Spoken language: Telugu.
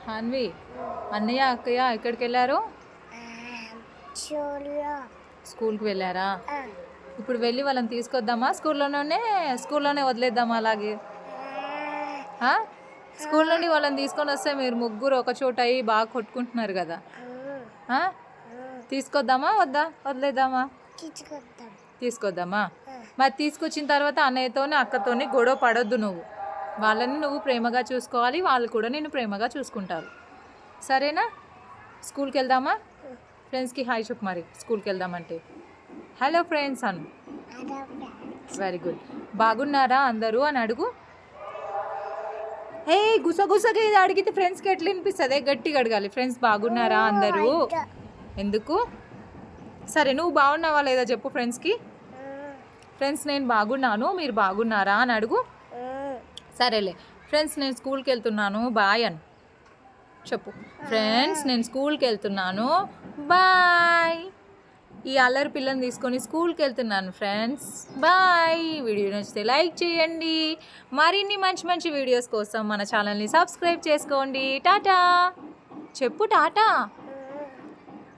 హాన్వి అన్నయ్య అక్కయ్య ఎక్కడికి వెళ్ళారు? స్కూల్కి వెళ్ళారా? ఇప్పుడు వెళ్ళి వాళ్ళని తీసుకొద్దామా? స్కూల్లోనే వదిలేద్దామా అలాగే? స్కూల్ నుండి వాళ్ళని తీసుకొని వస్తే మీరు ముగ్గురు ఒక చోట అయ్యి బాగా కొట్టుకుంటున్నారు కదా. తీసుకొద్దామా వద్దా? వదిలేద్దామా? తీసుకొద్దామా? మరి తీసుకొచ్చిన తర్వాత అన్నయ్యతోని అక్కతోని గొడవ పడొద్దు. వాళ్ళని నువ్వు ప్రేమగా చూసుకోవాలి, వాళ్ళు కూడా నిన్ను ప్రేమగా చూసుకుంటారు. సరేనా? స్కూల్కి వెళ్దామా? ఫ్రెండ్స్కి హాయ్ చెప్పు. మరి స్కూల్కి వెళ్దామంటే హలో ఫ్రెండ్స్ అను. Very good. బాగున్నారా అందరూ అని అడుగు. గుసగుసగా ఇది అడిగితే ఫ్రెండ్స్కి ఎట్లా వినిపిస్తుంది? గట్టిగా అడగాలి. ఫ్రెండ్స్ బాగున్నారా అందరూ. ఎందుకు? సరే నువ్వు బాగున్నావా లేదా చెప్పు ఫ్రెండ్స్కి. ఫ్రెండ్స్ నేను బాగున్నాను, మీరు బాగున్నారా అని అడుగు. సరేలే. ఫ్రెండ్స్ నేను స్కూల్కి వెళ్తున్నాను బాయ్ అని చెప్పు. ఫ్రెండ్స్ నేను స్కూల్కి వెళ్తున్నాను బాయ్. ఈ అల్లరి పిల్లని తీసుకొని స్కూల్కి వెళ్తున్నాను ఫ్రెండ్స్ బాయ్. వీడియో నచ్చితే లైక్ చేయండి. మరిన్ని మంచి మంచి వీడియోస్ కోసం మన ఛానల్ని సబ్స్క్రైబ్ చేసుకోండి. టాటా చెప్పు. టాటా.